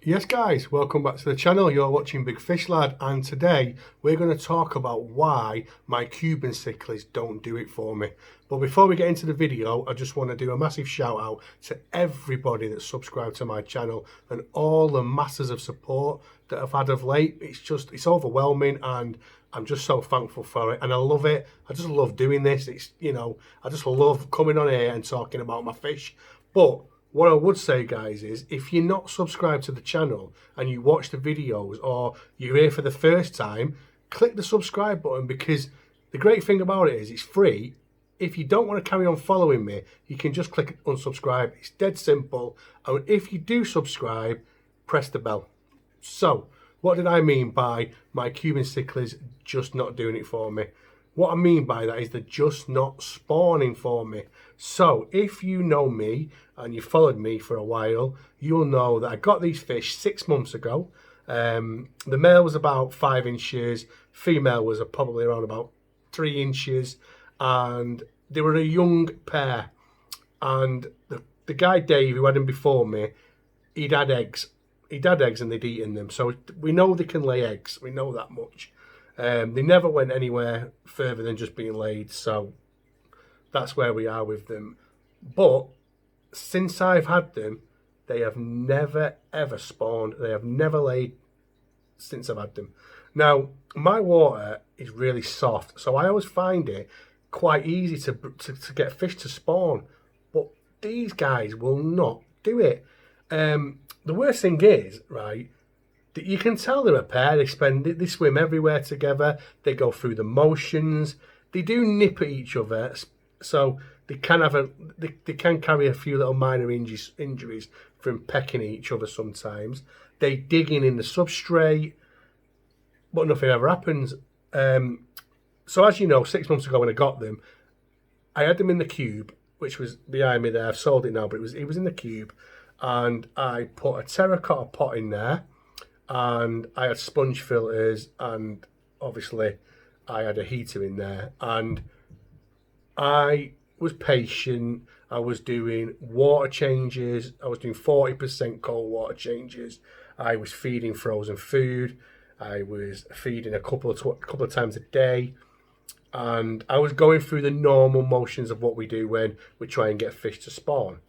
Yes guys, welcome back to the channel. You're watching Big Fish Lad, and today we're going to talk about why my Cuban cichlids don't do it for me. But before we get into the video, I just want to do a massive shout out to everybody that's subscribed to my channel and all the masses of support that I've had of late. It's overwhelming, and I'm just so thankful for it, and I love it. I just love doing this. I just love coming on here and talking about my fish. But what I would say, guys, is if you're not subscribed to the channel and you watch the videos or you're here for the first time, click the subscribe button, because the great thing about it is it's free. If you don't want to carry on following me, you can just click unsubscribe. It's dead simple. And if you do subscribe, press the bell. So, what did I mean by my Cuban cichlids just not doing it for me? What I mean by that is they're just not spawning for me. So if you know me and you followed me for a while, you'll know that I got these fish 6 months ago. The male was about 5 inches, female was probably around about 3 inches, and they were a young pair. And the guy Dave, who had them before me, he'd had eggs. He'd had eggs and they'd eaten them. So we know they can lay eggs. We know that much. They never went anywhere further than just being laid, so that's where we are with them. But since I've had them, they have never ever spawned. They have never laid since I've had them. Now, my water is really soft, so I always find it quite easy to get fish to spawn. But these guys will not do it. The worst thing is, right, you can tell they're a pair. They swim everywhere together. They go through the motions. They do nip at each other, so they can they can carry a few little minor injuries from pecking at each other sometimes. They dig in the substrate, but nothing ever happens. So as you know, 6 months ago when I got them, I had them in the cube, which was behind me there. I've sold it now, but it was in the cube, and I put a terracotta pot in there. And I had sponge filters, and obviously I had a heater in there, and I was patient. I was doing water changes. I was doing 40% cold water changes. I was feeding frozen food. I was feeding a couple of times a day, and I was going through the normal motions of what we do when we try and get fish to spawn,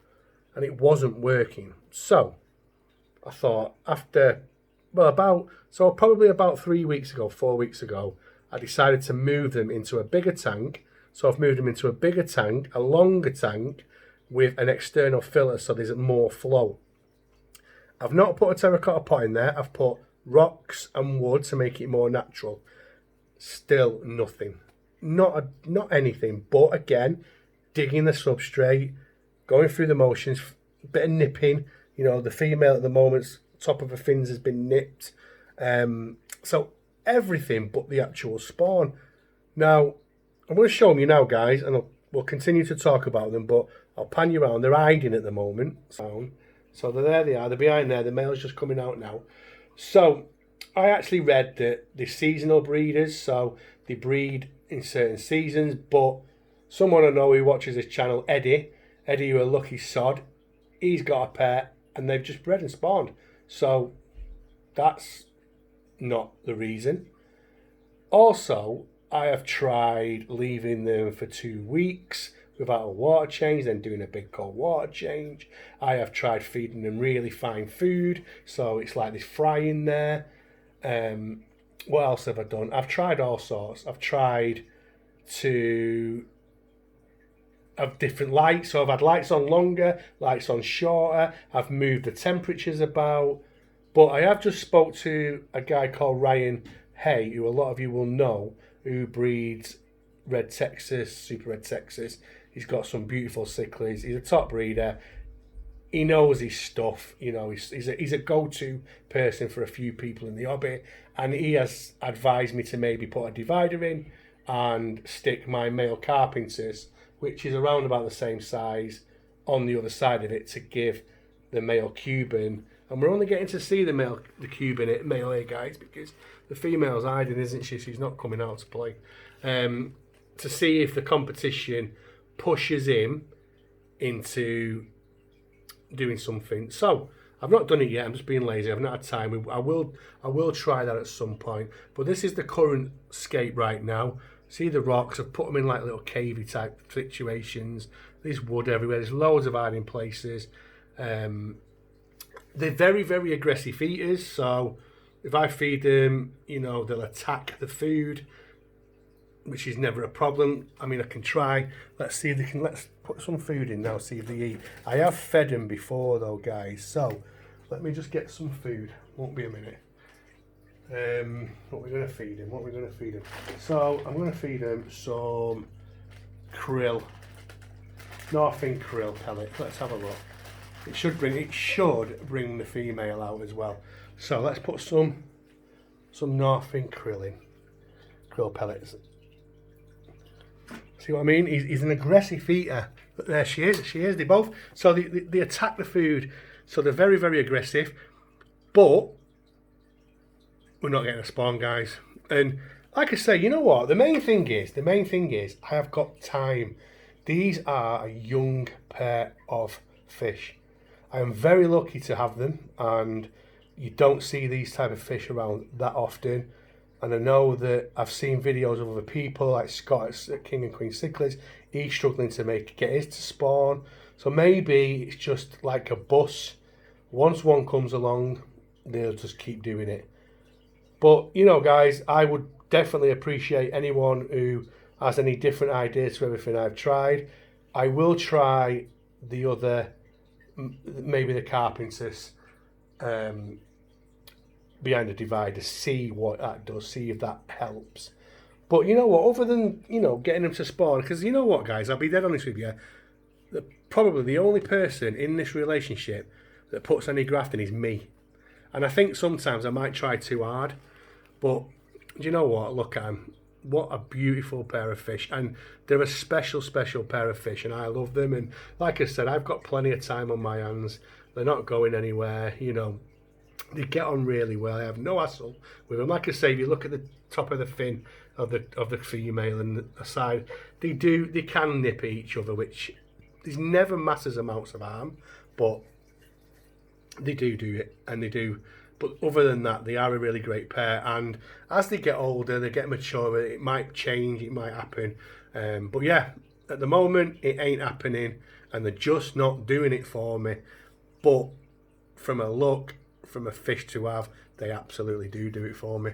and it wasn't working. So I thought, probably about 3 weeks ago, 4 weeks ago, I decided to move them into a bigger tank. So I've moved them into a bigger tank, a longer tank, with an external filter so there's more flow. I've not put a terracotta pot in there. I've put rocks and wood to make it more natural. Still nothing. Not anything. But again, digging the substrate, going through the motions, bit of nipping. You know, the female at the moment's top of her fins has been nipped. So everything but the actual spawn. Now, I'm going to show them you now, guys, and we'll continue to talk about them, but I'll pan you around. They're hiding at the moment. So there they are. They're behind there. The male's just coming out now. So I actually read that they're seasonal breeders, so they breed in certain seasons, but someone I know who watches this channel, Eddie, you're a lucky sod, he's got a pair, and they've just bred and spawned. So that's not the reason. Also, I have tried leaving them for 2 weeks without a water change, then doing a big cold water change. I have tried feeding them really fine food, so it's like this fry in there. What else have I done? I've tried all sorts. I've tried to have different lights, so I've had lights on longer, lights on shorter. I've moved the temperatures about, but I have just spoke to a guy called Ryan Hay, who a lot of you will know, who breeds Red Texas, Super Red Texas. He's got some beautiful cichlids. He's a top breeder. He knows his stuff. You know, he's a go-to person for a few people in the hobby, and he has advised me to maybe put a divider in and stick my male carpenters, which is around about the same size, on the other side of it to give the male Cuban. And we're only getting to see the Cuban male here, guys, because the female's hiding, isn't she? She's not coming out to play. To see if the competition pushes him into doing something. So I've not done it yet. I'm just being lazy. I've not had time. I will try that at some point. But this is the current scape right now. See the rocks? I've put them in like little cavey type situations. There's wood everywhere. There's loads of hiding places. They're very, very aggressive eaters. So if I feed them, you know, they'll attack the food, which is never a problem. I mean, I can try. Let's see if they can. Let's put some food in now, see if they eat. I have fed them before though, guys. So let me just get some food. Won't be a minute. What we're going to feed him? What we're going to feed him? So I'm going to feed him some krill, Northern krill pellet. Let's have a look. It should bring the female out as well. So let's put some Northern krill in. Krill pellets. See what I mean? He's an aggressive eater. But there she is. She is. They both. So they attack the food. So they're very, very aggressive. But we're not getting a spawn, guys. And like I say, you know what? The main thing is I have got time. These are a young pair of fish. I am very lucky to have them, and you don't see these type of fish around that often. And I know that I've seen videos of other people like Scott at King and Queen Cichlids. He's struggling to get his to spawn. So maybe it's just like a bus. Once one comes along, they'll just keep doing it. But, you know, guys, I would definitely appreciate anyone who has any different ideas to everything I've tried. I will try the other, maybe the carpenters, behind the divider, see what that does, see if that helps. But you know what, other than, you know, getting them to spawn, because you know what, guys, I'll be dead honest with you, probably the only person in this relationship that puts any graft in is me. And I think sometimes I might try too hard, but do you know what, look at them. What a beautiful pair of fish, and they're a special pair of fish, and I love them. And like I said, I've got plenty of time on my hands. They're not going anywhere, you know. They get on really well. I have no hassle with them. Like I say, if you look at the top of the fin of the female and the side, they can nip at each other, which there's never massive amounts of harm, but they do it, and they do. But other than that, they are a really great pair. And as they get older, they get mature. It might change, it might happen. But yeah, at the moment, it ain't happening, and they're just not doing it for me. But from a look, from a fish to have, they absolutely do it for me.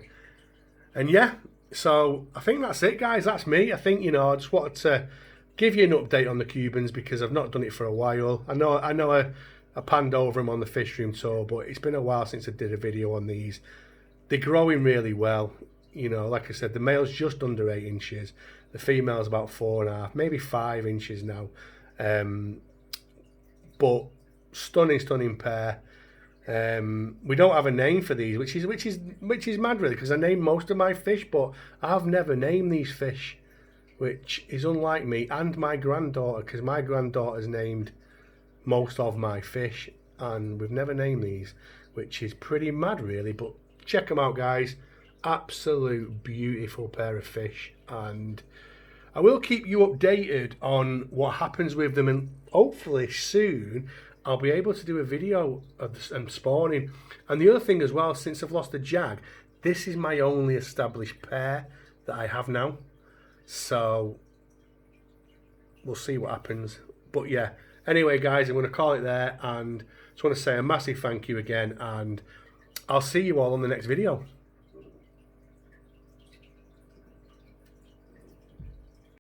And yeah, so I think that's it, guys. That's me. I think, you know, I just wanted to give you an update on the Cubans because I've not done it for a while. I know I panned over them on the fish room tour, but it's been a while since I did a video on these. They're growing really well. You know, like I said, the male's just under 8 inches. The female's about 4.5, maybe 5 inches now. But stunning pair. We don't have a name for these, which is mad really, because I name most of my fish, but I've never named these fish, which is unlike me and my granddaughter, because my granddaughter's named most of my fish, and we've never named these, which is pretty mad really. But check them out, guys. Absolute beautiful pair of fish, and I will keep you updated on what happens with them, and hopefully soon I'll be able to do a video of them spawning. And the other thing as well, since I've lost the jag, this is my only established pair that I have now, so we'll see what happens. But yeah, anyway, guys, I'm going to call it there, and just want to say a massive thank you again, and I'll see you all on the next video.